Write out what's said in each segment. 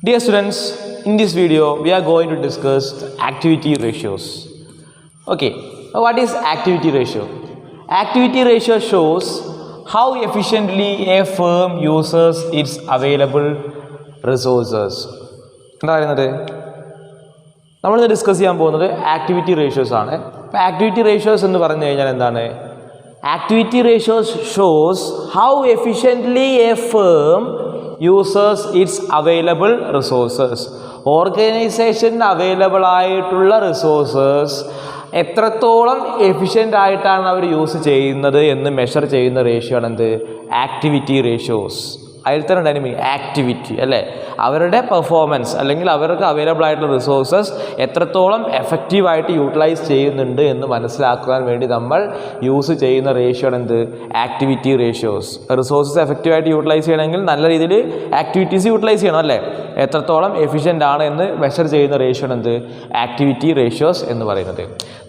Dear students, in this video we are going to discuss activity ratios. Okay, what is activity ratio? Activity ratio shows how efficiently a firm uses its available resources. എന്താ പറയുന്നത്? നമ്മളിന്ന് discuss ചെയ്യാൻ പോകുന്നത് activity ratios ആണ്. അപ്പോൾ activity ratios എന്ന് പറഞ്ഞു കഴിഞ്ഞാൽ എന്താണ്? Activity ratios shows how efficiently A firm users it's available resources. ഓർഗനൈസേഷന് അവൈലബിൾ ആയിട്ടുള്ള റിസോഴ്സസ് എത്രത്തോളം എഫിഷ്യൻ്റ് ആയിട്ടാണ് അവർ യൂസ് ചെയ്യുന്നത് എന്ന് മെഷർ ചെയ്യുന്ന റേഷ്യോ ആണ് എന്ത്? Activity ratios. അതിൽ തന്നെ ഡൈനമിക് ആക്ടിവിറ്റി അല്ലേ, അവരുടെ പെർഫോമൻസ് അല്ലെങ്കിൽ അവർക്ക് അവൈലബിൾ ആയിട്ടുള്ള റിസോഴ്സസ് എത്രത്തോളം എഫക്റ്റീവായിട്ട് യൂട്ടിലൈസ് ചെയ്യുന്നുണ്ട് എന്ന് മനസ്സിലാക്കുവാൻ വേണ്ടി നമ്മൾ യൂസ് ചെയ്യുന്ന റേഷ്യോ ആണ് എന്ത്? Activity ratios. റിസോഴ്സസ് എഫക്റ്റീവായിട്ട് യൂട്ടിലൈസ് ചെയ്യണമെങ്കിൽ നല്ല രീതിയിൽ ആക്ടിവിറ്റീസ് യൂട്ടിലൈസ് ചെയ്യണം അല്ലേ, എത്രത്തോളം എഫിഷ്യൻ്റ് ആണ് എന്ന് മെഷർ ചെയ്യുന്ന റേഷ്യോ ആണ് എന്ത്? ആക്ടിവിറ്റി റേഷ്യോസ് എന്ന് പറയുന്നത്.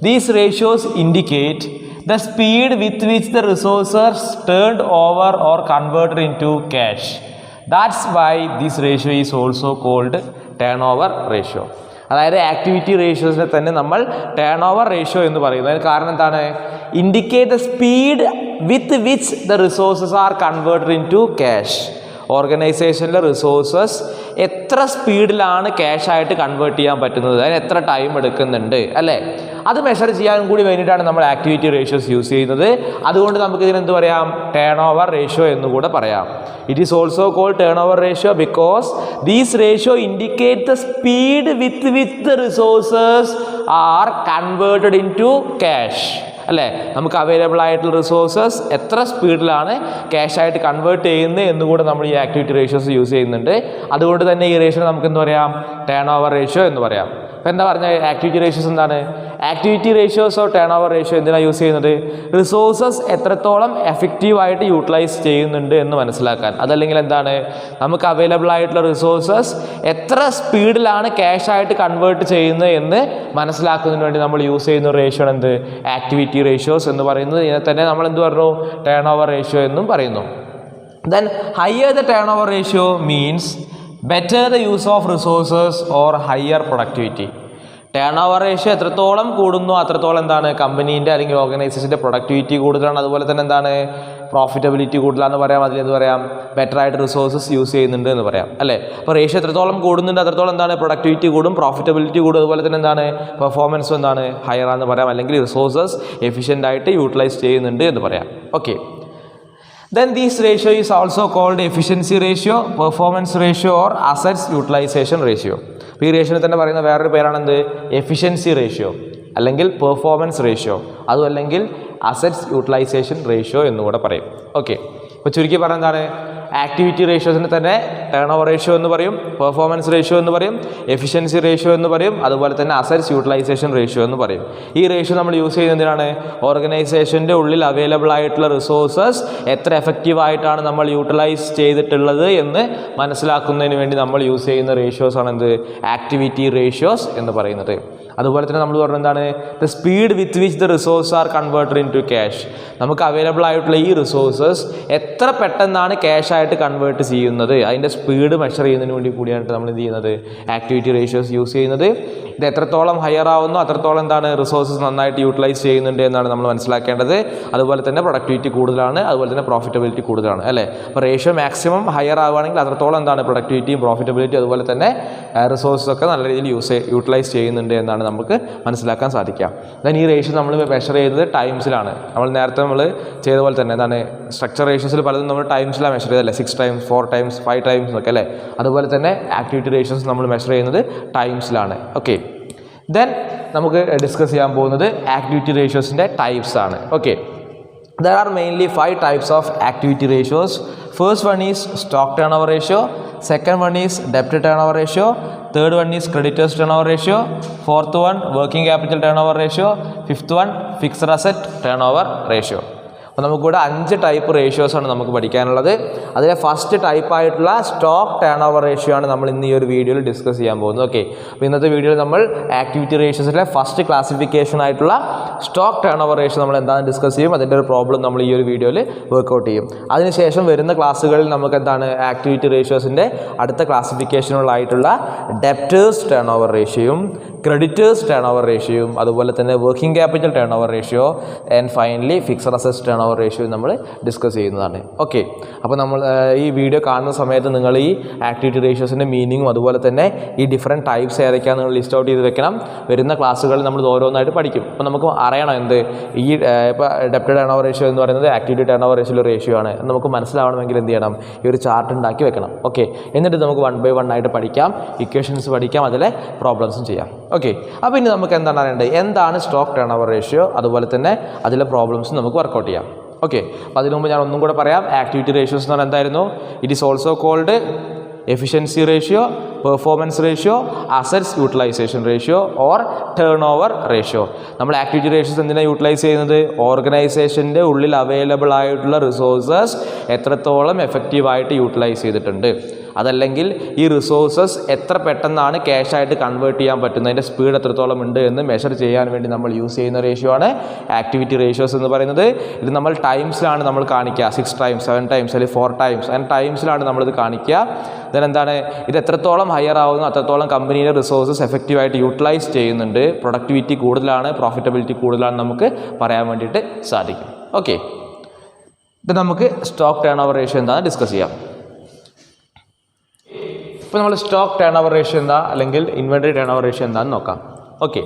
These ratios indicate the speed with which the resources turned over or converted into cash. That's why this ratio is also called turnover ratio. അതായത് ആക്ടിവിറ്റി റേഷ്യോസിനെ തന്നെ നമ്മൾ ടേൺ ഓവർ റേഷ്യോ എന്ന് പറയുന്നത്. അതിന് കാരണം എന്താണ്? Indicate the speed with which the resources are converted into cash. ഓർഗനൈസേഷനിലെ resources എത്ര സ്പീഡിലാണ് ക്യാഷായിട്ട് കൺവേർട്ട് ചെയ്യാൻ പറ്റുന്നത്, അതിന് എത്ര ടൈം എടുക്കുന്നുണ്ട് അല്ലേ, അത് മെഷർ ചെയ്യാൻ കൂടി വേണ്ടിയിട്ടാണ് നമ്മൾ ആക്ടിവിറ്റി റേഷ്യോസ് യൂസ് ചെയ്യുന്നത്. അതുകൊണ്ട് നമുക്ക് ഇതിനെന്ത് പറയാം? ടേൺ ഓവർ റേഷ്യോ എന്നുകൂടെ പറയാം. It is also called turn over ratio because these ratio indicate the speed with which the resources are converted into cash അല്ലേ. നമുക്ക് അവൈലബിൾ ആയിട്ടുള്ള റിസോഴ്സസ് എത്ര സ്പീഡിലാണ് ക്യാഷായിട്ട് കൺവേർട്ട് ചെയ്യുന്നത് എന്നുകൂടെ നമ്മൾ ഈ ആക്ടിവിറ്റി റേഷ്യോസ് യൂസ് ചെയ്യുന്നുണ്ട്. അതുകൊണ്ട് തന്നെ ഈ റേഷ്യോ നമുക്ക് എന്ത് പറയാം? ടേൺ ഓവർ റേഷ്യോ എന്ന് പറയാം. അപ്പോൾ എന്താ പറഞ്ഞാൽ ആക്ടിവിറ്റി റേഷ്യോസ് എന്താണ്? ആക്ടിവിറ്റി റേഷ്യോസോ ടേൺ ഓവർ റേഷ്യോ എന്തിനാണ് യൂസ് ചെയ്യുന്നത്? റിസോഴ്സസ് എത്രത്തോളം എഫക്റ്റീവായിട്ട് യൂട്ടിലൈസ് ചെയ്യുന്നുണ്ട് എന്ന് മനസ്സിലാക്കാൻ. അതല്ലെങ്കിൽ എന്താണ്? നമുക്ക് അവൈലബിൾ ആയിട്ടുള്ള റിസോഴ്സസ് എത്ര സ്പീഡിലാണ് ക്യാഷായിട്ട് കൺവേർട്ട് ചെയ്യുന്നത് എന്ന് മനസ്സിലാക്കുന്നതിന് വേണ്ടി നമ്മൾ യൂസ് ചെയ്യുന്ന റേഷ്യോ ആണ് എന്ത്? ആക്ടിവിറ്റി റേഷ്യോസ് എന്ന് പറയുന്നത്. ഇതിനെ തന്നെ നമ്മൾ എന്ത് പറഞ്ഞു? ടേൺ ഓവർ റേഷ്യോ എന്നും പറയുന്നു. Then higher the turn over ratio means better the use of resources or higher productivity. Turn over ratio എത്രത്തോളം കൂടുന്നു അത്രത്തോളം എന്താണ്? കമ്പനീൻ്റെ അല്ലെങ്കിൽ ഓർഗനൈസേഷൻ്റെ പ്രൊഡക്ടിവിറ്റി കൂടുതലാണ്. അതുപോലെ തന്നെ എന്താണ്? പ്രോഫിറ്റബിലിറ്റി കൂടുതലാണെന്ന് പറയാം. അതിലെന്ത് പറയാം? ബെറ്റർ ആയിട്ട് റിസോഴ്സസ് യൂസ് ചെയ്യുന്നുണ്ട് എന്ന് പറയാം അല്ലേ. അപ്പോൾ റേഷ്യോ എത്രത്തോളം കൂടുന്നുണ്ട് അത്രത്തോളം എന്താണ്? പ്രൊഡക്ടിവിറ്റി കൂടും, പ്രോഫിറ്റബിലിറ്റി കൂടും. അതുപോലെ തന്നെ എന്താണ്? പെർഫോമൻസും എന്താണ്? ഹയർ ആണെന്ന് പറയാം. അല്ലെങ്കിൽ റിസോഴ്സസ് എഫിഷ്യൻ്റ് ആയിട്ട് യൂട്ടിലൈസ് ചെയ്യുന്നുണ്ട് എന്ന് പറയാം. Okay, then this ratio is also called efficiency ratio, performance ratio or assets utilization ratio. ഈ റേഷ്യോനെ തന്നെ പറയുന്ന വേറൊരു പേരാണെന്ത്? എഫിഷ്യൻസി റേഷ്യോ അല്ലെങ്കിൽ പെർഫോമൻസ് റേഷ്യോ, അതും അല്ലെങ്കിൽ അസറ്റ്സ് യൂട്ടിലൈസേഷൻ റേഷ്യോ എന്നുകൂടെ പറയും. ഓക്കെ, അപ്പോൾ ചുരുക്കി പറഞ്ഞാൽ എന്താണ്? ആക്ടിവിറ്റി റേഷ്യോസിനെ തന്നെ ടേൺ ഓവർ റേഷ്യോ എന്ന് പറയും, പെർഫോമൻസ് റേഷ്യോ എന്ന് പറയും, എഫിഷ്യൻസി റേഷ്യോ എന്ന് പറയും, അതുപോലെ തന്നെ അസറ്റ്സ് യൂട്ടിലൈസേഷൻ റേഷ്യോ എന്ന് പറയും. ഈ റേഷ്യോ നമ്മൾ യൂസ് ചെയ്യുന്നതിനാണ്? ഓർഗനൈസേഷൻ്റെ ഉള്ളിൽ അവൈലബിൾ ആയിട്ടുള്ള റിസോഴ്സസ് എത്ര എഫക്റ്റീവായിട്ടാണ് നമ്മൾ യൂട്ടിലൈസ് ചെയ്തിട്ടുള്ളത് എന്ന് മനസ്സിലാക്കുന്നതിന് വേണ്ടി നമ്മൾ യൂസ് ചെയ്യുന്ന റേഷ്യോസ് ആണ് എന്ത്? ആക്ടിവിറ്റി റേഷ്യോസ് എന്ന് പറയുന്നത്. അതുപോലെ തന്നെ നമ്മൾ പറഞ്ഞത് എന്താണ്? The speed with which the resource are converted into cash. നമുക്ക് അവൈലബിൾ ആയിട്ടുള്ള ഈ റിസോഴ്സസ് എത്ര പെട്ടെന്നാണ് ക്യാഷായിട്ട് കൺവേർട്ട് ചെയ്യുന്നത്, അതിൻ്റെ സ്പീഡ് മെഷർ ചെയ്യുന്നതിന് വേണ്ടി കൂടിയാണ് നമ്മൾ എന്ത് ചെയ്യുന്നത്? ആക്ടിവിറ്റി റേഷ്യോസ് യൂസ് ചെയ്യുന്നത്. ഇത് എത്രത്തോളം ഹയർ ആവുന്നു അത്രത്തോളം എന്താണ്? റിസോഴ്സസ് നന്നായിട്ട് യൂട്ടിലൈസ് ചെയ്യുന്നുണ്ട് എന്നാണ് നമ്മൾ മനസ്സിലാക്കേണ്ടത്. അതുപോലെ തന്നെ പ്രൊഡക്ടിവിറ്റി കൂടുതലാണ്, അതുപോലെ തന്നെ പ്രോഫിറ്റബിലിറ്റി കൂടുതലാണ് അല്ലേ. അപ്പോൾ റേഷ്യോ മാക്സിമം ഹയർ ആവുകയാണെങ്കിൽ അത്രത്തോളം എന്താണ്? പ്രൊഡക്ടിവിറ്റിയും പ്രോഫിറ്റബിലിറ്റി അതുപോലെ തന്നെ റിസോഴ്സസ് ഒക്കെ നല്ല രീതിയിൽ യൂട്ടിലൈസ് ചെയ്യുന്നുണ്ട് എന്നാണ് നമുക്ക് മനസ്സിലാക്കാൻ സാധിക്കാം. ദെൻ ഈ റേഷ്യോ നമ്മൾ മെഷർ ചെയ്യുന്നത് ടൈംസിലാണ്. നേരത്തെ നമ്മൾ ചെയ്ത പോലെ തന്നെ എന്താണ്? സ്ട്രക്ചർ റേഷ്യോസിൽ പലതും നമ്മൾ ടൈംസിലാണ് മെഷർ ചെയ്തല്ലേ, 6 times 4 times 5 times ഒക്കെ അല്ലേ. അതുപോലെ തന്നെ ആക്ടിവിറ്റി റേഷ്യോസ് നമ്മൾ മെഷർ ചെയ്യുന്നത് ടൈംസിലാണ്. ഓക്കെ, ദെൻ നമുക്ക് ഡിസ്കസ് ചെയ്യാൻ പോകുന്നത് ആക്ടിവിറ്റി റേഷ്യോസിൻ്റെ ടൈപ്സ് ആണ്. Okay, there are mainly 5 types of activity ratios. First one is stock turnover ratio, second one is debt turnover ratio, third one is creditors turnover ratio, fourth one working capital turnover ratio, fifth one fixed asset turnover ratio. അപ്പോൾ നമുക്കിവിടെ 5 type റേഷ്യോസാണ് നമുക്ക് പഠിക്കാനുള്ളത്. അതിലെ first ടൈപ്പായിട്ടുള്ള stock turn over ratio ആണ് നമ്മൾ ഇന്ന് ഈ ഒരു വീഡിയോയിൽ ഡിസ്കസ് ചെയ്യാൻ പോകുന്നത്. ഓക്കെ, അപ്പോൾ ഇന്നത്തെ വീഡിയോയിൽ നമ്മൾ ആക്ടിവിറ്റി റേഷ്യോസിലെ ഫസ്റ്റ് ക്ലാസിഫിക്കേഷൻ ആയിട്ടുള്ള സ്റ്റോക്ക് ടേൺ ഓവർ റേഷ്യോ നമ്മൾ എന്താണെന്ന് ഡിസ്കസ് ചെയ്യും. അതിൻ്റെ ഒരു പ്രോബ്ലം നമ്മൾ ഈ ഒരു വീഡിയോയിൽ വർക്കൗട്ട് ചെയ്യും. അതിനുശേഷം വരുന്ന ക്ലാസ്സുകളിൽ നമുക്ക് എന്താണ് ആക്ടിവിറ്റി റേഷ്യോസിൻ്റെ അടുത്ത ക്ലാസിഫിക്കേഷനുകളായിട്ടുള്ള ഡെപ്റ്റേഴ്സ് ടേൺ ഓവർ റേഷ്യോയും ക്രെഡിറ്റേഴ്സ് ടേൺ ഓവർ റേഷ്യോയും അതുപോലെ തന്നെ working capital turn over ratio and finally fixed assets turn over ratio നമ്മൾ ഡിസ്കസ് ചെയ്യുന്നതാണ്. ഓക്കെ, അപ്പോൾ നമ്മൾ ഈ വീഡിയോ കാണുന്ന സമയത്ത് നിങ്ങൾ ഈ ആക്ടിവിറ്റി റേഷ്യോസിൻ്റെ മീനിങ്ങും അതുപോലെ തന്നെ ഈ ഡിഫറെൻറ്റ് ടൈപ്സ് ഏതൊക്കെയാണ് നിങ്ങൾ ലിസ്റ്റ് ഔട്ട് ചെയ്ത് വെക്കണം. വരുന്ന ക്ലാസ്സുകളിൽ നമ്മൾ ഓരോന്നായിട്ട് പഠിക്കും. അപ്പോൾ നമുക്ക് അറിയണം എന്ത് ഈ ഇപ്പോൾ ഡെപ്റ്റ് ടേൺ ഓവർ റേഷ്യോ എന്ന് പറയുന്നത് ആക്ടിവിറ്റി ടേൺ ഓവർ റേഷ്യോയിലെ റേഷ്യോ ആണ്. നമുക്ക് മനസ്സിലാവണമെങ്കിൽ എന്ത് ചെയ്യണം, ഈ ഒരു ചാർട്ട് ഉണ്ടാക്കി വെക്കണം. ഓക്കെ, എന്നിട്ട് നമുക്ക് 1 by 1 ആയിട്ട് പഠിക്കാം, ഇക്വേഷൻസ് പഠിക്കാം, അതിലെ പ്രോബ്ലംസും ചെയ്യാം. ഓക്കെ, അപ്പോൾ ഇനി നമുക്ക് എന്താണ് അറിയേണ്ടത്, എന്താണ് സ്റ്റോക്ക് ടേൺ ഓവർ റേഷ്യോ, അതുപോലെ തന്നെ അതിലെ പ്രോബ്ലംസ് നമുക്ക് വർക്കൗട്ട് ചെയ്യാം. ഓക്കെ, അപ്പോൾ അതിനു മുമ്പ് ഞാൻ ഒന്നും കൂടെ പറയാം. ആക്ടിവിറ്റി റേഷ്യോസ് എന്ന് പറഞ്ഞാൽ എന്തായിരുന്നു? It is also called efficiency ratio, performance ratio, assets utilisation ratio or turn over ratio. നമ്മൾ ആക്ടിവിറ്റി റേഷ്യോസ് എന്തിനാണ് യൂട്ടിലൈസ് ചെയ്യുന്നത്? ഓർഗനൈസേഷൻ്റെ ഉള്ളിൽ അവൈലബിൾ ആയിട്ടുള്ള റിസോഴ്സസ് എത്രത്തോളം എഫക്റ്റീവായിട്ട് യൂട്ടിലൈസ് ചെയ്തിട്ടുണ്ട്, അതല്ലെങ്കിൽ ഈ റിസോഴ്സസ് എത്ര പെട്ടെന്നാണ് ക്യാഷായിട്ട് കൺവേർട്ട് ചെയ്യാൻ പറ്റുന്നത്, അതിൻ്റെ സ്പീഡ് എത്രത്തോളം ഉണ്ട് എന്ന് മെഷർ ചെയ്യാൻ വേണ്ടി നമ്മൾ യൂസ് ചെയ്യുന്ന റേഷ്യോ ആണ് ആക്ടിവിറ്റി റേഷ്യോസ് എന്ന് പറയുന്നത്. ഇത് നമ്മൾ ടൈംസിലാണ് നമ്മൾ കാണിക്കുക. 6 times 7 times അല്ലെങ്കിൽ 4 times അങ്ങനെ ടൈംസിലാണ് നമ്മളിത് കാണിക്കുക. ദെൻ എന്താണ്, ഇത് എത്രത്തോളം ഹയർ ആവുന്നു അത്രത്തോളം കമ്പനിയുടെ റിസോഴ്സസ് എഫക്റ്റീവായിട്ട് യൂട്ടിലൈസ് ചെയ്യുന്നുണ്ട്, പ്രൊഡക്ടിവിറ്റി കൂടുതലാണ്, പ്രോഫിറ്റബിലിറ്റി കൂടുതലാണ് നമുക്ക് പറയാൻ വേണ്ടിയിട്ട് സാധിക്കും. ഓക്കെ, ഇത് നമുക്ക് സ്റ്റോക്ക് ടേൺ ഓവർ റേഷ്യോ എന്താണെന്ന് ഡിസ്കസ് ചെയ്യാം. ഇപ്പോൾ നമ്മൾ സ്റ്റോക്ക് ടേൺ ഓവർ റേഷ്യോ എന്താ അല്ലെങ്കിൽ ഇൻവെൻറ്ററി ടേൺ ഓവർ റേഷ്യോ എന്താണെന്ന് നോക്കാം. ഓക്കെ,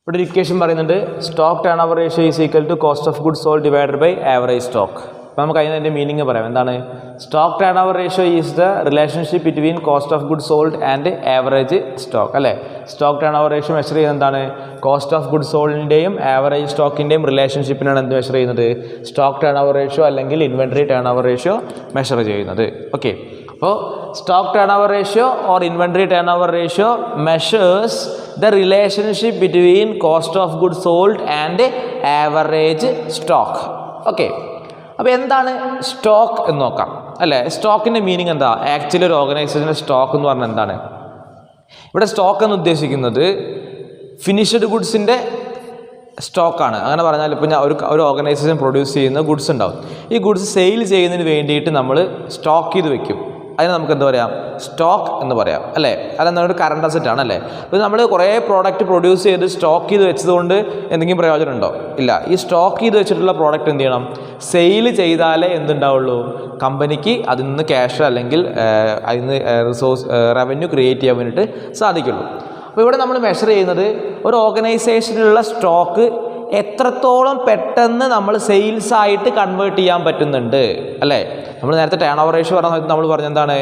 ഇവിടെ ഒരു ഇക്വേഷൻ പറയുന്നുണ്ട്, stock turn over ratio is equal to cost of goods sold divided by average stock. അപ്പോൾ നമുക്ക് അതിൻ്റെ മീനിങ് പറയാം. എന്താണ് stock turn over ratio? Is the relationship between cost of goods sold and average stock. അല്ലേ, stock turn over ratio measure ചെയ്യുന്നത് എന്താണ്? Cost of goods സോൾഡിൻ്റെയും average സ്റ്റോക്കിൻ്റെയും റിലേഷൻഷിപ്പിനാണ് എന്ത് മെഷർ ചെയ്യുന്നത്? സ്റ്റോക്ക് ടേൺ ഓവർ റേഷ്യോ അല്ലെങ്കിൽ inventory turn over ratio measure ചെയ്യുന്നത്. ഓക്കെ, അപ്പോൾ stock turn over ratio or inventory turn over ratio measures the relationship between cost of goods sold and average stock. Okay, അപ്പോൾ എന്താണ് stock എന്ന് നോക്കാം. അല്ലേ, സ്റ്റോക്കിൻ്റെ meaning എന്താ? ആക്ച്വലി ഒരു ഓർഗനൈസേഷൻ്റെ സ്റ്റോക്ക് എന്ന് പറഞ്ഞാൽ എന്താണ്? ഇവിടെ സ്റ്റോക്ക് എന്ന് ഉദ്ദേശിക്കുന്നത് ഫിനിഷ്ഡ് ഗുഡ്സിൻ്റെ സ്റ്റോക്കാണ്. അങ്ങനെ പറഞ്ഞാൽ ഇപ്പോൾ ഞാൻ ഒരു ഓർഗനൈസേഷൻ പ്രൊഡ്യൂസ് ചെയ്യുന്ന ഗുഡ്സ് ഉണ്ടാവും. ഈ ഗുഡ്സ് സെയിൽ ചെയ്യുന്നതിന് വേണ്ടിയിട്ട് നമ്മൾ സ്റ്റോക്ക് ചെയ്ത് വെക്കും. അതിന് നമുക്ക് എന്താ പറയാം? സ്റ്റോക്ക് എന്ന് പറയാം. അല്ലേ, അതെന്താണ്? ഒരു കറണ്ട് അസറ്റ് ആണ്. അല്ലേ, അപ്പോൾ നമ്മൾ കുറേ പ്രോഡക്റ്റ് പ്രൊഡ്യൂസ് ചെയ്ത് സ്റ്റോക്ക് ചെയ്ത് വെച്ചതുകൊണ്ട് എന്തെങ്കിലും പ്രയോജനം ഉണ്ടോ? ഇല്ല. ഈ സ്റ്റോക്ക് ചെയ്ത് വെച്ചിട്ടുള്ള പ്രോഡക്റ്റ് എന്ത് ചെയ്യണം? സെയിൽ ചെയ്താലേ എന്തുണ്ടാവുള്ളൂ? കമ്പനിക്ക് അതിൽ നിന്ന് ക്യാഷ് അല്ലെങ്കിൽ അതിൽ നിന്ന് റവന്യൂ ക്രിയേറ്റ് ചെയ്യാൻ വേണ്ടിയിട്ട് സാധിക്കുള്ളൂ. അപ്പോൾ ഇവിടെ നമ്മൾ മെഷർ ചെയ്യുന്നത് ഒരു ഓർഗനൈസേഷനിലുള്ള സ്റ്റോക്ക് എത്രത്തോളം പെട്ടെന്ന് നമ്മൾ സെയിൽസ് ആയിട്ട് കൺവേർട്ട് ചെയ്യാൻ പറ്റുന്നുണ്ട്. അല്ലേ, നമ്മൾ നേരത്തെ ടേൺ ഓവർ റേഷ്യോ പറഞ്ഞ സമയത്ത് നമ്മൾ പറഞ്ഞെന്താണ്?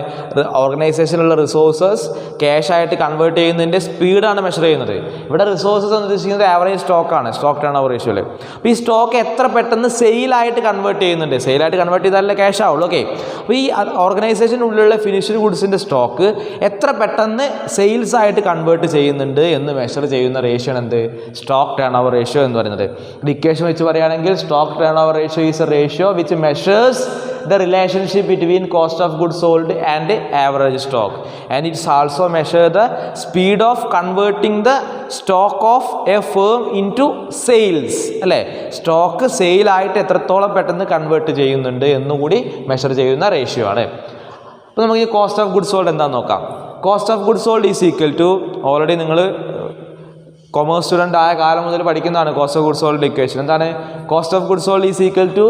ഓർഗനൈസേഷനിലുള്ള റിസോഴ്സസ് ക്യാഷായിട്ട് കൺവേർട്ട് ചെയ്യുന്നതിൻ്റെ സ്പീഡാണ് മെഷർ ചെയ്യുന്നത്. ഇവിടെ റിസോഴ്സസ് എന്ന് ഉദ്ദേശിക്കുന്നത് ആവറേജ് സ്റ്റോക്കാണ്, സ്റ്റോക്ക് ടേൺ ഓവർ റേഷ്യോയിൽ. അപ്പോൾ ഈ സ്റ്റോക്ക് എത്ര പെട്ടെന്ന് സെയിലായിട്ട് കൺവേർട്ട് ചെയ്യുന്നുണ്ട്, സെയിലായിട്ട് കൺവേർട്ട് ചെയ്താലേ ക്യാഷ് ആവുള്ളൂ. ഓക്കെ, അപ്പോൾ ഈ ഓർഗനൈസേഷനുള്ളിലുള്ള ഫിനിഷ്ഡ് ഗുഡ്സിൻ്റെ സ്റ്റോക്ക് എത്ര പെട്ടെന്ന് സെയിൽസ് ആയിട്ട് കൺവേർട്ട് ചെയ്യുന്നുണ്ട് എന്ന് മെഷർ ചെയ്യുന്ന റേഷ്യോ ആണ് എന്ത്? സ്റ്റോക്ക് ടേൺ ഓവർ റേഷ്യോ എന്ന് പറയുന്നത്. ഇക്വേഷൻ വെച്ച് പറയുകയാണെങ്കിൽ stock turn over ratio is a ratio which measures the relationship between cost of goods sold and average stock, and it's also measure the speed of converting the stock of a firm into sales. അല്ലേ, stock sale ആയിട്ട് എത്രത്തോളം പെട്ടെന്ന് convert ചെയ്യുന്നുണ്ട് എന്നുകൂടി measure ചെയ്യുന്ന ratio ആണ്. അപ്പോൾ നമുക്ക് ഈ കോസ്റ്റ് ഓഫ് ഗുഡ്സ് സോൾഡ് എന്താണെന്ന് നോക്കാം. Cost of goods sold is equal to, already നിങ്ങൾ കൊമേഴ്സ് സ്റ്റുഡൻ്റ് ആയ കാലം മുതൽ പഠിക്കുന്നതാണ് cost of goods sold equation. എന്താണ്? Cost of goods sold is equal to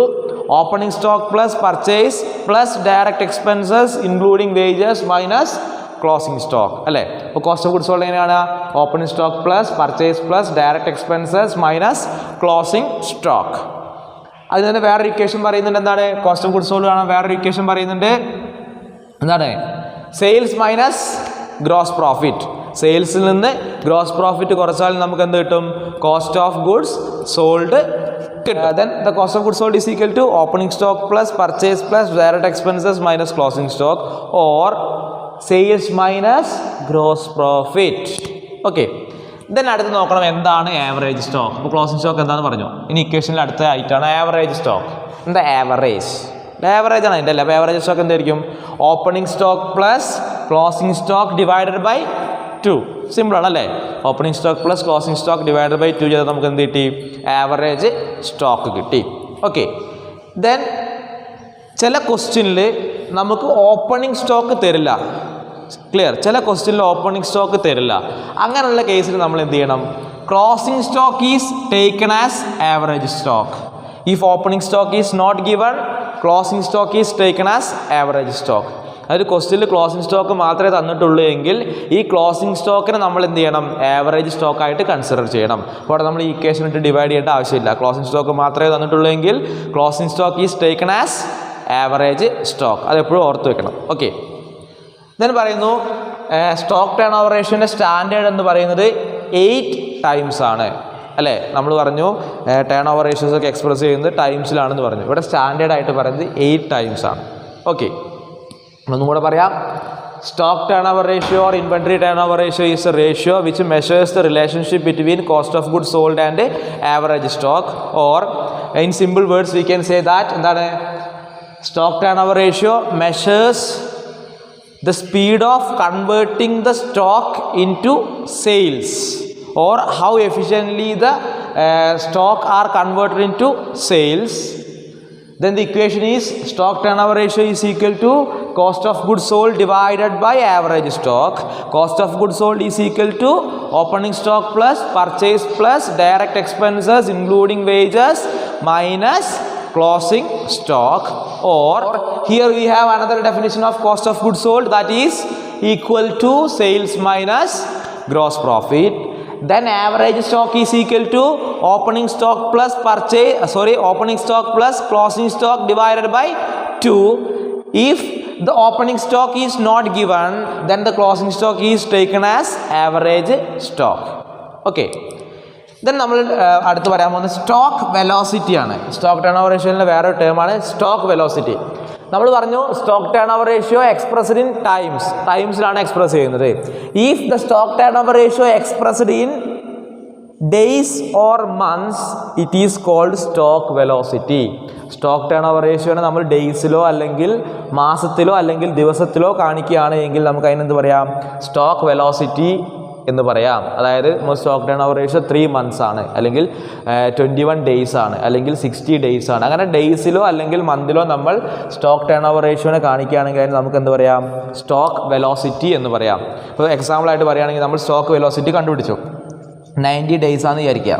opening stock plus purchase plus direct expenses including wages minus closing stock. അല്ലേ, അപ്പോൾ cost of goods sold എങ്ങനെയാണ്? Opening stock plus purchase plus direct expenses minus closing stock. അതിന് തന്നെ വേറൊരു equation പറയുന്നുണ്ട്. എന്താണ്? Cost of goods sold കാണാൻ വേറൊരു ഇക്വേഷൻ പറയുന്നുണ്ട്. എന്താണ്? Sales minus gross profit. സെയിൽസിൽ നിന്ന് ഗ്രോസ് പ്രോഫിറ്റ് കുറച്ചാൽ നമുക്ക് എന്ത് കിട്ടും? കോസ്റ്റ് ഓഫ് ഗുഡ്സ് സോൾഡ് കിട്ടും. then the cost of goods sold is equal to opening stock plus purchase plus direct expenses minus closing stock or sales minus gross profit. Okay, then അടുത്ത് നോക്കണം എന്താണ് average stock. ഇപ്പോൾ closing stock എന്താണെന്ന് പറഞ്ഞു. ഇനി ഇക്വേഷനിൽ അടുത്ത ആയിട്ടാണ് ആവറേജ് സ്റ്റോക്ക്. എന്താ ആവറേജ്? ആവറേജ് ആണ് അതിൻ്റെ അല്ല. അപ്പോൾ ആവറേജ് സ്റ്റോക്ക് എന്തായിരിക്കും? Opening stock plus closing stock divided by 2. സിമ്പിളാണ് അല്ലേ? Opening stock plus closing stock divided by 2 ചെയ്താൽ നമുക്ക് എന്ത് കിട്ടി? ആവറേജ് സ്റ്റോക്ക് കിട്ടി. ഓക്കെ. ദെൻ ചില ക്വസ്റ്റ്യനിൽ നമുക്ക് ഓപ്പണിംഗ് സ്റ്റോക്ക് തരില്ല. ക്ലിയർ? ചില ക്വസ്റ്റ്യനിൽ ഓപ്പണിംഗ് സ്റ്റോക്ക് തരില്ല. അങ്ങനെയുള്ള കേസിൽ നമ്മൾ എന്ത് ചെയ്യണം? Closing stock is taken as average stock. If opening stock is not given, closing stock is taken as average stock. അതായത് ക്വസ്റ്റ്യനിൽ ക്ലോസിംഗ് സ്റ്റോക്ക് മാത്രമേ തന്നിട്ടുള്ളൂ എങ്കിൽ ഈ ക്ലോസിംഗ് സ്റ്റോക്കിനെ നമ്മൾ എന്ത് ചെയ്യണം? ആവറേജ് സ്റ്റോക്കായിട്ട് കൺസിഡർ ചെയ്യണം. അപ്പോൾ നമ്മൾ ഈ ഇക്വേഷൻ ഇട്ട് ഡിവൈഡ് ചെയ്യേണ്ട ആവശ്യമില്ല. ക്ലോസിംഗ് സ്റ്റോക്ക് മാത്രമേ തന്നിട്ടുള്ളൂ എങ്കിൽ closing stock is taken as average stock. അതെപ്പോഴും ഓർത്ത് വെക്കണം. ഓക്കെ. ദെൻ പറയുന്നു സ്റ്റോക്ക് ടേൺ ഓവർ റേഷ്യോൻ്റെ സ്റ്റാൻഡേർഡ് എന്ന് പറയുന്നത് 8 ടൈംസ് ആണ് അല്ലേ? നമ്മൾ പറഞ്ഞു ടേൺ ഓവർ റേഷ്യോസ് ഒക്കെ എക്സ്പ്രസ് ചെയ്യുന്നത് ടൈംസിലാണെന്ന് പറഞ്ഞു. ഇവിടെ സ്റ്റാൻഡേർഡ് ആയിട്ട് പറയുന്നത് 8 ടൈംസ് ആണ്. ഓക്കെ. ഒന്നും കൂടെ പറയാം. Stock turn over ratio or inventory turn over ratio is a ratio which measures the relationship between cost of goods sold and average stock. Or in simple words we can say that എന്താണ്? Stock turn over ratio measures the speed of converting the stock into sales, or how efficiently the stock are converted into sales. Then the equation is stock turnover ratio is equal to cost of goods sold divided by average stock. Cost of goods sold is equal to opening stock plus purchase plus direct expenses including wages minus closing stock. Or here we have another definition of cost of goods sold, that is equal to sales minus gross profit. Then average stock is equal to opening stock plus opening stock plus closing stock divided by 2. If the opening stock is not given, then the closing stock is taken as average stock. Okay. Then നമ്മൾ അടുത്ത് പറയാൻ പോകുന്നത് stock velocity ആണ്. Stock turn over റേഷ്യോയിലെ വേറൊരു ടേമാണ് stock velocity. നമ്മൾ പറഞ്ഞു stock turn over ratio expressed in ടൈംസിലാണ് എക്സ്പ്രസ് ചെയ്യുന്നത്. If the stock turn over ratio expressed in days or months it is called stock velocity. Stock turn over റേഷ്യോനെ നമ്മൾ ഡേയ്സിലോ അല്ലെങ്കിൽ മാസത്തിലോ അല്ലെങ്കിൽ ദിവസത്തിലോ കാണിക്കുകയാണ് എങ്കിൽ നമുക്ക് അതിനെന്ത് പറയാം? സ്റ്റോക്ക് വെലോസിറ്റി എന്ന് പറയാം. അതായത് stock turn over ratio 3 months ആണ്, അല്ലെങ്കിൽ 21 days ആണ്, അല്ലെങ്കിൽ 60 days ആണ്. അങ്ങനെ ഡേയ്സിലോ അല്ലെങ്കിൽ മന്തിലോ നമ്മൾ സ്റ്റോക്ക് ടേൺ ഓവർ റേഷ്യോനെ കാണിക്കുകയാണെങ്കിൽ അതിന് നമുക്ക് എന്ത് പറയാം? സ്റ്റോക്ക് വെലോസിറ്റി എന്ന് പറയാം. ഇപ്പോൾ എക്സാമ്പിളായിട്ട് പറയുകയാണെങ്കിൽ നമ്മൾ സ്റ്റോക്ക് വെലോസിറ്റി കണ്ടുപിടിച്ചു. 90 days ആണെന്ന് വിചാരിക്കുക.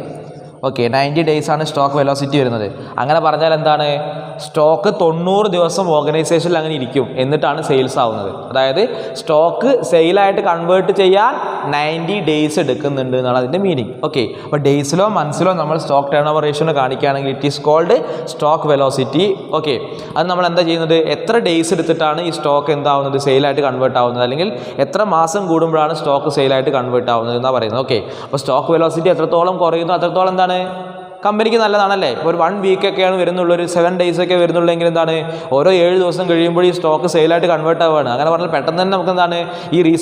ഓക്കെ, 90 days ആണ് സ്റ്റോക്ക് വെലോസിറ്റി വരുന്നത്. അങ്ങനെ പറഞ്ഞാൽ എന്താണ്? സ്റ്റോക്ക് 90 ദിവസം ഓർഗനൈസേഷനിൽ അങ്ങനെ ഇരിക്കും, എന്നിട്ടാണ് സെയിൽസ് ആവുന്നത്. അതായത് സ്റ്റോക്ക് സെയിലായിട്ട് കൺവേർട്ട് ചെയ്യാൻ 90 days എടുക്കുന്നുണ്ട് എന്നാണ് അതിൻ്റെ മീനിങ്. ഓക്കെ, അപ്പോൾ ഡേയ്സിലോ മന്ത്സിലോ നമ്മൾ സ്റ്റോക്ക് ടേൺ ഓവർ റേഷ്യോനെ കാണിക്കുകയാണെങ്കിൽ it is called stock velocity. Okay, അത് നമ്മൾ എന്താ ചെയ്യുന്നത്? എത്ര ഡേയ്സ് എടുത്തിട്ടാണ് ഈ സ്റ്റോക്ക് എന്താവുന്നത്? സെയിലായിട്ട് കൺവേർട്ട് ആവുന്നത്, അല്ലെങ്കിൽ എത്ര മാസം കൂടുമ്പോഴാണ് സ്റ്റോക്ക് സെയിലായിട്ട് കൺവേർട്ട് ആവുന്നത് എന്നാണ് പറയുന്നത്. ഓക്കെ, അപ്പോൾ സ്റ്റോക്ക് വെലോസിറ്റി എത്രത്തോളം കുറയുന്നു അത്രത്തോളം എന്താണ് കമ്പനിക്ക് നല്ലതാണല്ലേ. ഇപ്പോൾ ഒരു 1 week ഒക്കെയാണ് വരുന്നുള്ളൂ, ഒരു 7 days ഒക്കെ വരുന്നുള്ളെങ്കിൽ എന്താണ് ഓരോ 7 ദിവസം കഴിയുമ്പോൾ ഈ സ്റ്റോക്ക് സെയിലായിട്ട് കൺവേർട്ട് ആവുകയാണ്. അങ്ങനെ പറഞ്ഞാൽ പെട്ടെന്ന് തന്നെ നമുക്ക് എന്താണ് ഈ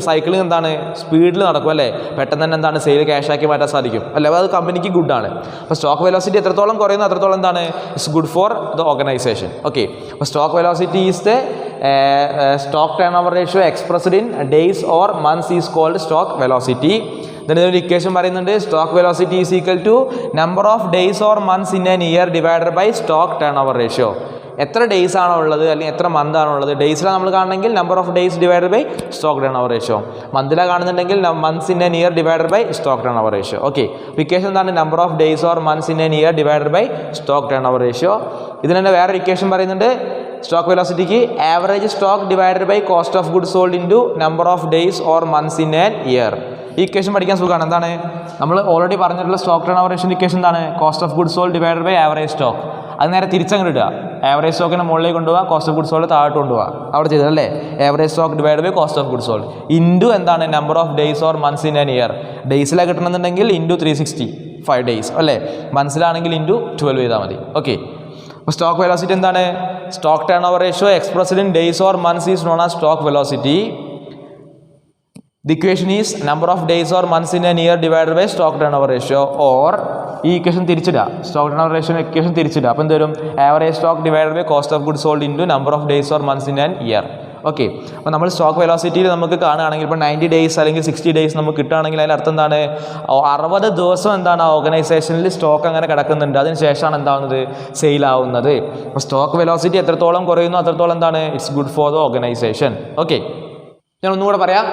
സൈക്ലിംഗ് എന്താണ് സ്പീഡിൽ നടക്കും അല്ലേ. പെട്ടെന്ന് തന്നെ എന്താണ് സെയിൽ ക്യാഷാക്കി മാറ്റാൻ സാധിക്കും അല്ലേ. അപ്പോൾ അത് കമ്പനിക്ക് ഗുഡാണ്. അപ്പോൾ സ്റ്റോക്ക് വെലോസിറ്റി എത്രത്തോളം കുറയുന്നു അത്രത്തോളം എന്താണ് it's good for the organization. Okay, അപ്പോൾ stock velocity is the stock turnover ratio expressed in days or months is called stock velocity. Then ഒരു ഇക്വേഷൻ പറയുന്നുണ്ട് stock velocity is equal to number of days or months in an year divided by stock turnover ratio. എത്ര days ആണോ ഉള്ളത് അല്ലെങ്കിൽ എത്ര month ആണോ ഉള്ളത്, ഡേയ്സിലാണ് നമ്മൾ കാണണമെങ്കിൽ number of days divided by stock turn over ratio, മന്തിലാണ് കാണുന്നുണ്ടെങ്കിൽ months in an year divided by stock turn over ratio. Okay, equation എന്താണ്? Number of days or months in an year divided by stock turn over ratio. ഇതിന് തന്നെ വേറെ equation പറയുന്നുണ്ട് stock വെലോസിറ്റിക്ക് average stock divided by cost of goods sold into number of days or months in an year. ഈ equation പഠിക്കാൻ സുഖമാണ്. എന്താണ് നമ്മൾ ഓൾറെഡി പറഞ്ഞിട്ടുള്ള stock turn over ratio equation എന്താണ്? Cost of goods sold divided by average stock. അത് നേരെ തിരിച്ചങ്ങ് ഇടുക. ആവറേജ് സ്റ്റോക്കിനെ മുകളിലേക്ക് കൊണ്ടുപോകുക, കോസ്റ്റ് ഓഫ് ഗുഡ്സ് സോൾഡ് താഴോട്ട് കൊണ്ടുപോകുക. അവിടെ ചെയ്തല്ലേ average stock divide by cost of goods sold into എന്താണ് number of days or months in an year. ഡേയ്സിലാണ് കിട്ടണമെന്നുണ്ടെങ്കിൽ ഇൻറ്റു 365 days അല്ലേ, മന്ത്സിലാണെങ്കിൽ ഇൻറ്റു 12 ചെയ്താൽ മതി. ഓക്കെ, അപ്പോൾ സ്റ്റോക്ക് വെലോസിറ്റി എന്താണ്? Stock turn over ratio expressed in days or months is known as stock velocity. The equation is number of days or months in a year divided by stock turnover ratio, or ഈ equation തിരിച്ചിടുക, stock turn over ratio equation തിരിച്ചിടുക. അപ്പോൾ എന്ത് വരും? Average stock divided by cost of goods sold into number of days or months in an year. Okay, അപ്പോൾ നമ്മൾ stock വെലോസിറ്റിയിൽ നമുക്ക് കാണുകയാണെങ്കിൽ ഇപ്പോൾ 90 ഡേയ്സ് അല്ലെങ്കിൽ 60 ഡേയ്സ് നമുക്ക് കിട്ടുകയാണെങ്കിൽ അതിൻ്റെ അർത്ഥം എന്താണ്? 60 ദിവസം എന്താണ് ഓർഗനൈസേഷനിൽ സ്റ്റോക്ക് അങ്ങനെ കിടക്കുന്നുണ്ട്, അതിന് ശേഷമാണ് എന്താവുന്നത്? സെയിലാവുന്നത്. അപ്പോൾ സ്റ്റോക്ക് വെലോസിറ്റി എത്രത്തോളം കുറയുന്നു അത്രത്തോളം എന്താണ്? It's good for the organization. Okay, ഞാൻ ഒന്നുകൂടെ പറയാം.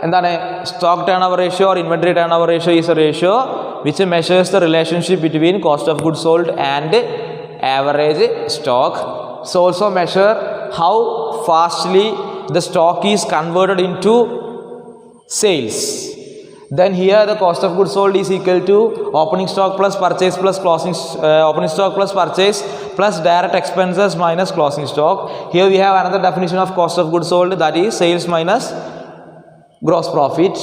എന്താണ് stock turn over ratio or inventory turn over ratio? Is a ratio which measures the relationship between cost of goods sold and average stock. It's also measure how fastly the stock is converted into sales. Then here the cost of goods sold is equal to opening stock plus purchase plus closing opening stock plus purchase plus direct expenses minus closing stock. Here we have another definition of cost of goods sold, that is sales minus gross profit.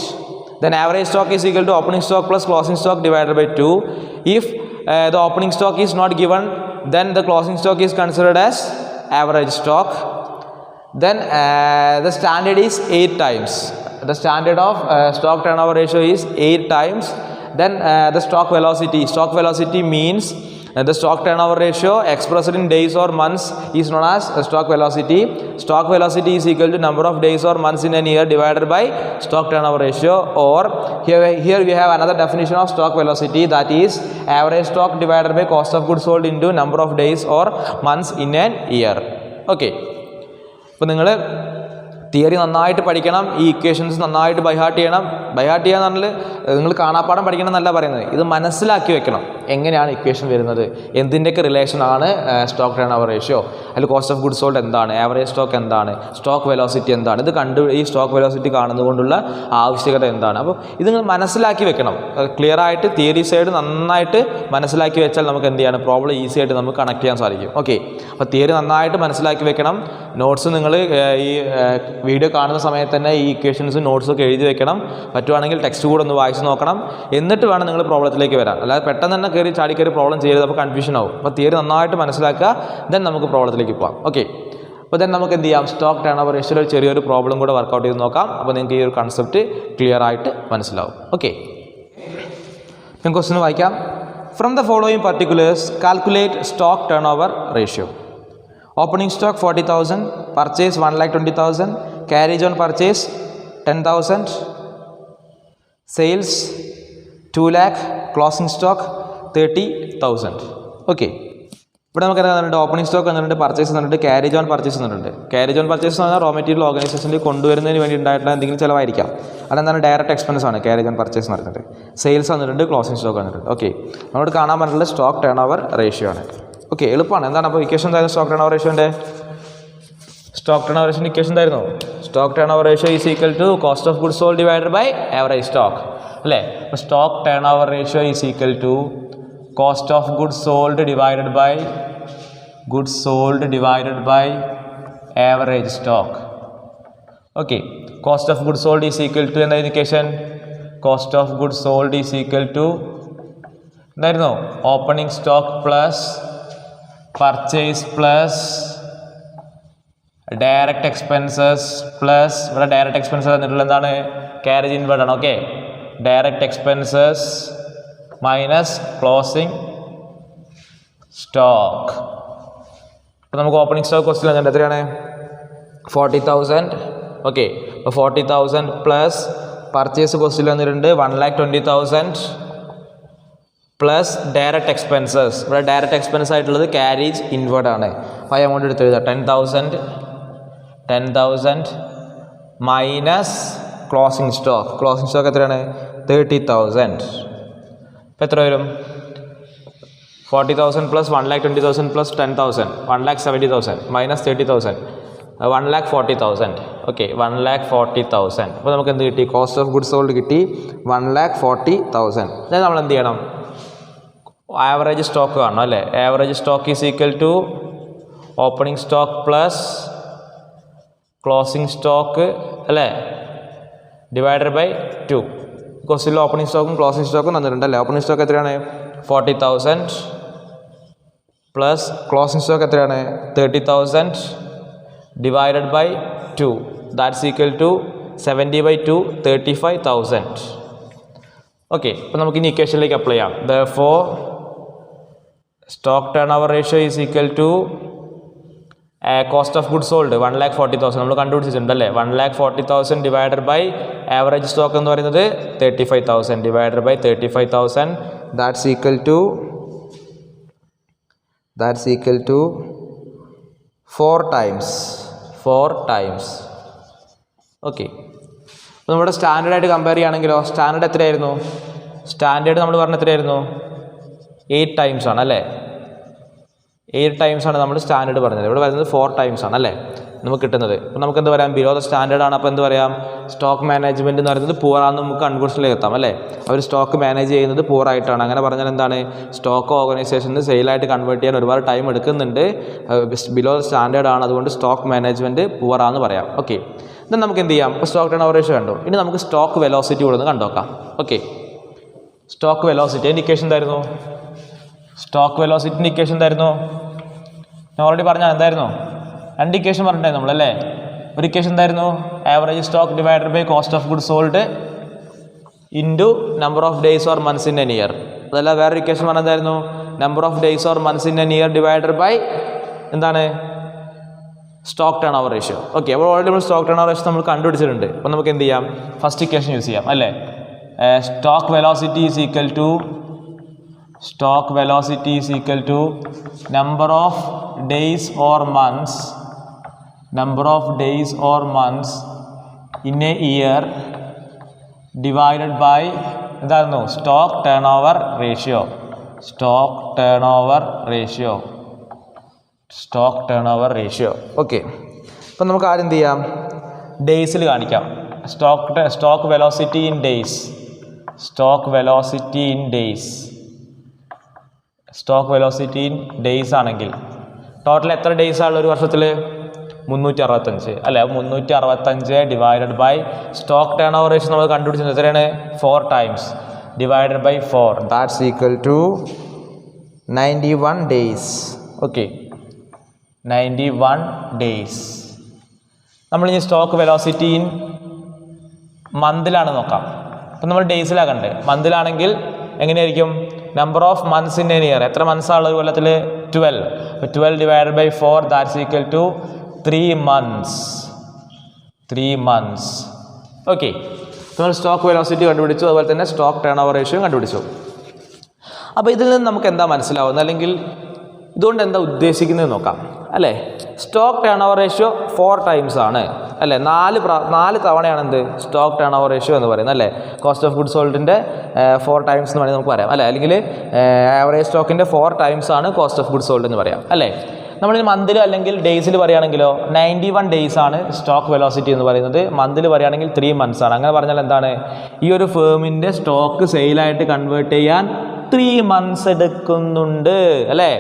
Then average stock is equal to opening stock plus closing stock divided by 2. If the opening stock is not given, then the closing stock is considered as average stock. Then the standard is 8 times. The standard of stock turnover ratio is 8 times. Then the stock velocity means the stock turnover ratio expressed in days or months is known as stock velocity. Stock velocity is equal to number of days or months in a year divided by stock turnover ratio, or here we have another definition of stock velocity, that is average stock divided by cost of goods sold into number of days or months in an year. Okay, അപ്പോൾ നിങ്ങൾ theory നന്നായിട്ട് പഠിക്കണം, ഈ equations നന്നായിട്ട് by heart ചെയ്യണം. By heart ചെയ്യാന്ന് പറഞ്ഞാൽ നിങ്ങൾ കാണാപ്പാടം പഠിക്കണം എന്നല്ല പറയുന്നത്, ഇത് മനസ്സിലാക്കി വെക്കണം. എങ്ങനെയാണ് ഇക്വേഷൻ വരുന്നത്, എന്തിൻ്റെയൊക്കെ റിലേഷനാണ് സ്റ്റോക്ക് ടേൺ ഓവർ റേഷ്യോ, അതിൽ കോസ്റ്റ് ഓഫ് ഗുഡ്സ് സോൾഡ് എന്താണ്, ആവറേജ് സ്റ്റോക്ക് എന്താണ്, സ്റ്റോക്ക് വെലോസിറ്റി എന്താണ്, ഇത് ഈ സ്റ്റോക്ക് വെലോസിറ്റി കാണുന്നതുകൊണ്ടുള്ള ആവശ്യകത എന്താണ്. അപ്പോൾ ഇത് നിങ്ങൾ മനസ്സിലാക്കി വെക്കണം. ക്ലിയർ ആയിട്ട് തിയറി സൈഡ് നന്നായിട്ട് മനസ്സിലാക്കി വെച്ചാൽ നമുക്ക് എന്ത് ചെയ്യണം, പ്രോബ്ലം ഈസി ആയിട്ട് നമുക്ക് കണക്ട് ചെയ്യാൻ സാധിക്കും. ഓക്കെ, അപ്പോൾ തിയറി നന്നായിട്ട് മനസ്സിലാക്കി വെക്കണം. നോട്ട്സ് നിങ്ങൾ ഈ വീഡിയോ കാണുന്ന സമയത്ത് തന്നെ ഈ ഇക്വേഷൻസും നോട്ട്സൊക്കെ എഴുതി വെക്കണം. പറ്റുവാണെങ്കിൽ ടെക്സ്റ്റ് കൂടെ ഒന്ന് വായിച്ച് നോക്കണം, എന്നിട്ട് വേണം നിങ്ങൾ പ്രോബ്ലത്തിലേക്ക് വരാൻ. അല്ലാതെ പെട്ടെന്ന് തന്നെ ചാടിക്കയറി പ്രോബ്ലം ചെയ്യരുത്, അപ്പോൾ കൺഫ്യൂഷൻ ആവും. അപ്പോൾ തിയറി നന്നായിട്ട് മനസ്സിലാക്കുക, ദെൻ നമുക്ക് പ്രോബ്ലത്തിലേക്ക് പോകാം. ഓക്കെ, അപ്പോൾ ദെൻ നമുക്ക് എന്ത് ചെയ്യാം, സ്റ്റോക്ക് ടേൺ ഓവർ റേഷ്യോയിൽ ഒരു ചെറിയൊരു പ്രോബ്ലം കൂടെ വർക്കൗട്ട് ചെയ്ത് നോക്കാം. അപ്പോൾ നിങ്ങൾക്ക് ഈ ഒരു കൺസെപ്റ്റ് ക്ലിയർ ആയിട്ട് മനസ്സിലാവും. ഓക്കെ, ഞാൻ ക്വസ്റ്റ്യൻ വായിക്കാം. From the following particulars calculate stock turn over ratio. Opening stock 40,000, purchase 1,20,000, carriage on purchase 10,000, sales 2 lakh, closing stock 30,000. Okay, ഇവിടെ നമുക്ക് എന്താണ് ഓപ്പണിംഗ് സ്റ്റോക്ക് എന്നുണ്ട്, പർച്ചേസ് എന്നുണ്ട്, ക്യാരേജ് ഓൺ പർച്ചേസ് എന്നുണ്ട്. ക്യാരേജ് ഓൺ പർച്ചേസ് എന്ന് പറഞ്ഞാൽ റോ മെറ്റീരിയൽ ഓർഗനൈസേഷനിൽ കൊണ്ടുവരുന്നതിന് വേണ്ടി ഉണ്ടായിട്ടുള്ള എന്തെങ്കിലും ചിലവായിരിക്കാം. അതെന്താണ് ഡയറക്റ്റ് എക്സ്പെൻസ് ആണ് ക്യാരേജ് ഓൺ പർച്ചേസ് എന്ന് പറഞ്ഞിട്ട്. സെയിൽസ് വന്നിട്ടുണ്ട്, ക്ലോസിംഗ് സ്റ്റോക്ക് വന്നിട്ടുണ്ട്. ഓക്കെ, നമ്മളോട് കാണാൻ പറഞ്ഞിട്ടുള്ള സ്റ്റോക്ക് ടേൺ ഓവർ റേഷ്യോ ആണ്. ഓക്കെ, എളുപ്പമാണ്. എന്താണ് അപ്പോൾ ഇക്വേഷൻ എന്തായിരുന്നു സ്റ്റോക്ക് ടേൺ ഓവർ റേഷ്യോൻ്റെ? സ്റ്റോക്ക് ടേൺ ഓവർ റേഷ്യോൻ്റെ ഇക്വേഷൻ എന്തായിരുന്നു? Stock turn over ratio is equal to cost of goods sold divided by average stock, അല്ലേ? അപ്പോൾ stock turn over ratio is equal to cost of goods sold divided by average stock. Okay, cost of goods sold is equal to എന്തായിരുന്നു equation? Cost of goods sold is equal to എന്തായിരുന്നു? Opening stock plus purchase plus direct expenses plus, ഇവിടെ direct expenses തന്നിട്ടുള്ള എന്താണ്? Carriage inward ആണ്. Okay, direct expenses minus closing stock. അപ്പോൾ നമുക്ക് opening stock question തന്നിട്ട് എത്രയാണ്? 40,000. ഓക്കെ, അപ്പോൾ 40,000 പ്ലസ് പർച്ചേസ് ക്വസ്റ്റ്യൻ വന്നിട്ടുണ്ട് 1,20,000 പ്ലസ് ഡയറക്റ്റ് എക്സ്പെൻസസ്. ഇവിടെ ഡയറക്റ്റ് എക്സ്പെൻസ് ആയിട്ടുള്ളത് ക്യാരേജ് ഇൻവേർഡ് ആണ്. അപ്പോൾ ആ എമൗണ്ട് എടുത്ത് എഴുതാം. 10,000 മൈനസ് ക്ലോസിംഗ് സ്റ്റോക്ക് എത്രയാണ്? 30,000. അപ്പോൾ എത്ര വരും? 40,000 പ്ലസ് 1,20,000 പ്ലസ് 10,000 1,70,000 മൈനസ് 30,000 1,40,000. ഓക്കെ, 1,40,000. അപ്പോൾ നമുക്ക് എന്ത് കിട്ടി? കോസ്റ്റ് ഓഫ് ഗുഡ്സ് സോൾഡ് കിട്ടി 1,40,000. അതായത് നമ്മൾ എന്ത് ചെയ്യണം? ആവറേജ് സ്റ്റോക്ക് കാണണം, അല്ലേ? Average stock is equal to opening stock plus closing stock, അല്ലേ, ഡിവൈഡഡ് ബൈ 2. ക്വസ്റ്റ്യനിൽ ഓപ്പണിംഗ് സ്റ്റോക്കും ക്ലോസിംഗ് സ്റ്റോക്കും തന്നിട്ടുണ്ട്, അല്ലേ? ഓപ്പണിംഗ് സ്റ്റോക്ക് എത്രയാണ്? 40,000 പ്ലസ് ക്ലോസിംഗ് സ്റ്റോക്ക് എത്രയാണ്? 30,000 divided by 2, that's equal to 70/2 35,000. Okay, അപ്പോൾ നമുക്ക് ഇനി ഇക്വേഷനിലേക്ക് അപ്ലൈ ചെയ്യാം. Therefore stock turn over ratio is equal to cost of goods sold 1,40,000 നമ്മൾ കണ്ടുപിടിച്ചിട്ടുണ്ട് അല്ലേ. 1,40,000 ഡിവൈഡഡ് ബൈ ആവറേജ് സ്റ്റോക്ക് എന്ന് പറയുന്നത് 35,000 divided by 35,000 that's equal to 4 times. Okay, അപ്പോൾ നമ്മുടെ സ്റ്റാൻഡേർഡായിട്ട് കമ്പയർ ചെയ്യുകയാണെങ്കിലോ സ്റ്റാൻഡേർഡ് എത്രയായിരുന്നു? സ്റ്റാൻഡേർഡ് നമ്മൾ പറഞ്ഞ എത്രയായിരുന്നു? 8 ടൈംസ് ആണ് അല്ലേ. 8 ടൈംസ് ആണ് നമ്മൾ സ്റ്റാൻഡേർഡ് പറഞ്ഞത്. ഇവിടെ വരുന്നത് 4 ടൈംസ് ആണ് അല്ലേ നമുക്ക് കിട്ടുന്നത്. അപ്പോൾ നമുക്ക് എന്ത് പറയാം? ബിലോ ദ സ്റ്റാൻഡേർഡ് ആണ്. അപ്പോൾ എന്ത് പറയാം? സ്റ്റോക്ക് മാനേജ്മെൻറ്റ് എന്ന് പറയുന്നത് പൂറാണെന്ന് നമുക്ക് കൺക്ലൂഷനിലേക്ക് എത്താം അല്ലേ. അവർ സ്റ്റോക്ക് മാനേജ് ചെയ്യുന്നത് പൂറായിട്ടാണ്. അങ്ങനെ പറഞ്ഞാൽ എന്താണ്? സ്റ്റോക്ക് ഓർഗനൈസേഷന് സെയിലായിട്ട് കൺവേർട്ട് ചെയ്യാൻ ഒരുപാട് ടൈം എടുക്കുന്നുണ്ട്. ബിലോ ദ സ്റ്റാൻഡേർഡ് ആണ്, അതുകൊണ്ട് സ്റ്റോക്ക് മാനേജ്മെൻറ്റ് പൂറാന്ന് പറയാം. ഓക്കെ, എന്നാൽ നമുക്ക് എന്ത് ചെയ്യാം? ഇപ്പോൾ സ്റ്റോക്ക് ടേൺ ഓവർ റേഷ്യോ കണ്ടു. ഇനി നമുക്ക് സ്റ്റോക്ക് വെലോസിറ്റി കൂടെ ഒന്ന് കണ്ടുനോക്കാം. ഓക്കെ, സ്റ്റോക്ക് വെലോസിറ്റി ഇൻഡിക്കേഷൻ എന്തായിരുന്നു? സ്റ്റോക്ക് വെലോസിറ്റി ഇൻഡിക്കേഷൻ എന്തായിരുന്നു? ഞാൻ ഓൾറെഡി പറഞ്ഞാൽ എന്തായിരുന്നു? 2 ഇക്വേഷൻ പറഞ്ഞിട്ടുണ്ടായിരുന്നു നമ്മളല്ലേ. ഒരു ഇക്വേഷൻ എന്തായിരുന്നു? Average stock divided by cost of goods sold into number of days or months in an year. അതല്ല, വേറൊരു ഇക്വേഷൻ പറഞ്ഞാൽ എന്തായിരുന്നു? Number of days or months in an year divided by എന്താണ്? Stock turn over ratio. Okay, അപ്പോൾ already നമ്മൾ stock turn over ratio നമ്മൾ കണ്ടുപിടിച്ചിട്ടുണ്ട്. അപ്പോൾ നമുക്ക് എന്ത് ചെയ്യാം? ഫസ്റ്റ് ഇക്വേഷൻ യൂസ് ചെയ്യാം അല്ലേ. Stock velocity is equal to number of days or months in a year divided by എന്തായിരുന്നു? Stock turn over ratio. Okay, അപ്പം നമുക്ക് ആദ്യം എന്ത് ചെയ്യാം? ഡേയ്സിൽ കാണിക്കാം. സ്റ്റോക്ക് വെലോസിറ്റി ഇൻ ഡേയ്സ് ആണെങ്കിൽ ടോട്ടൽ എത്ര ഡേയ്സ് ആണ് ഒരു വർഷത്തിൽ? 365 അല്ലേ. 365 divided by stock turn over ratio നമ്മൾ കണ്ടുപിടിച്ചത് എത്രയാണ്? 4 times divided by 4 that's equal to 91 days. Okay, 91 days. നമ്മളിനി സ്റ്റോക്ക് വെലോസിറ്റി ഇൻ മന്തിലാണ് നോക്കാം. അപ്പം നമ്മൾ ഡേയ്സിലാണ് കണ്ടത്. മന്തിലാണെങ്കിൽ എങ്ങനെയായിരിക്കും? Number of months in an year. എത്ര മന്ത്സ് ആണ് ഒരു കൊല്ലത്തിൽ? 12. 12 divided by 4 that's equal to 3 months. Okay, നമ്മൾ സ്റ്റോക്ക് വെലോസിറ്റി കണ്ടുപിടിച്ചു, അതുപോലെ തന്നെ സ്റ്റോക്ക് ടേൺ ഓവർ റേഷ്യോ കണ്ടുപിടിച്ചു. അപ്പോൾ ഇതിൽ നിന്ന് നമുക്ക് എന്താ മനസ്സിലാവുന്നത്, അല്ലെങ്കിൽ ഇതുകൊണ്ട് എന്താ ഉദ്ദേശിക്കുന്നത് നോക്കാം അല്ലേ. Stock turn over ratio 4 times ആണ് അല്ലേ. 4 തവണയാണ് എന്ത്? സ്റ്റോക്ക് ടേൺ ഓവർ റേഷ്യോ എന്ന് പറയുന്നത് അല്ലേ. കോസ്റ്റ് ഓഫ് ഗുഡ്സ് സോൾഡിൻ്റെ 4 ടൈംസ് എന്ന് വേണമെങ്കിൽ നമുക്ക് പറയാം അല്ലേ. അല്ലെങ്കിൽ ആവറേജ് സ്റ്റോക്കിൻ്റെ 4 ടൈംസ് ആണ് കോസ്റ്റ് ഓഫ് ഗുഡ്സ് സോൾഡ് എന്ന് പറയാം അല്ലേ. നമ്മളിനി മന്തിൽ അല്ലെങ്കിൽ ഡേയ്സിൽ പറയുകയാണെങ്കിലോ 91 ഡേയ്സ് ആണ് സ്റ്റോക്ക് വെലോസിറ്റി എന്ന് പറയുന്നത്. മന്തിൽ പറയുകയാണെങ്കിൽ 3 months ആണ്. അങ്ങനെ പറഞ്ഞാൽ എന്താണ്? ഈ ഒരു ഫേമിൻ്റെ സ്റ്റോക്ക് സെയിലായിട്ട് കൺവേർട്ട് ചെയ്യാൻ 3 months എടുക്കുന്നുണ്ട് അല്ലേ.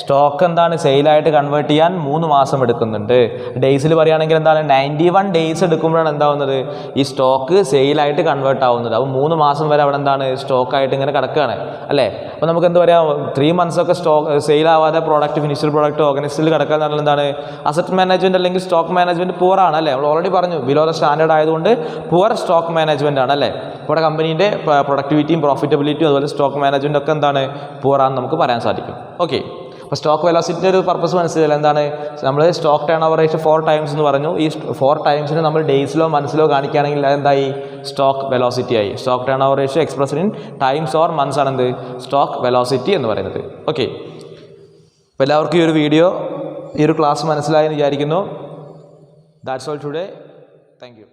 സ്റ്റോക്ക് എന്താണ്? സെയിലായിട്ട് കൺവേർട്ട് ചെയ്യാൻ 3 മാസം എടുക്കുന്നുണ്ട്. ഡേയ്സിൽ പറയുകയാണെങ്കിൽ എന്താണ്? 91 ഡേയ്സ് എടുക്കുമ്പോഴാണ് എന്താവുന്നത്? ഈ സ്റ്റോക്ക് സെയിലായിട്ട് കൺവേർട്ട് ആവുന്നത്. അപ്പോൾ 3 മാസം വരെ അവിടെ എന്താണ്? സ്റ്റോക്കായിട്ട് ഇങ്ങനെ കിടക്കുകയാണ് അല്ലേ. അപ്പോൾ നമുക്ക് എന്ത് പറയാം? 3 months ഒക്കെ സ്റ്റോക്ക് സെയിലാവാതെ പ്രോഡക്റ്റ്, ഫിനിഷ്ഡ് പ്രോഡക്റ്റ് ഓർഗനൈസേഷനിൽ കിടക്കുക എന്ന് പറഞ്ഞാൽ എന്താണ്? അസറ്റ് മാനേജ്മെൻറ്റ് അല്ലെങ്കിൽ സ്റ്റോക്ക് മാനേജ്മെൻറ്റ് പൂറാണ് അല്ലേ. നമ്മൾ ഓൾറെഡി പറഞ്ഞു ബിലോ ദ സ്റ്റാൻഡേർഡ് ആയതുകൊണ്ട് പൂർ സ്റ്റോക്ക് മാനേജ്മെൻറ്റ് ആണ് അല്ലേ. ഇവിടെ കമ്പനീൻ്റെ പ്രൊഡക്ടിവിറ്റിയും പ്രോഫിറ്റബിലിറ്റിയും അതുപോലെ സ്റ്റോക്ക് മാനേജ്മെൻറ്റ് ഒക്കെ എന്താണ്? പൂറാണെന്ന് നമുക്ക് പറയാൻ സാധിക്കും. ഓക്കെ, അപ്പോൾ സ്റ്റോക്ക് വെലോസിറ്റിൻ്റെ ഒരു പർപ്പസ് മനസ്സിലായില്ല. എന്താണ്? നമ്മൾ stock turn over ratio 4 times എന്ന് പറഞ്ഞു. ഈ 4 ടൈംസിന് നമ്മൾ ഡേയ്സിലോ മന്ത്സിലോ കാണിക്കുകയാണെങ്കിൽ അതെന്തായി? സ്റ്റോക്ക് വെലോസിറ്റി ആയി. Stock turn over ratio expressed in times or months ആണ് എന്ത്? സ്റ്റോക്ക് വെലോസിറ്റി എന്ന് പറയുന്നത്. ഓക്കെ, അപ്പോൾ എല്ലാവർക്കും ഈ ഒരു വീഡിയോ, ഈ ഒരു ക്ലാസ് മനസ്സിലായെന്ന് വിചാരിക്കുന്നു. That's all today. Thank you.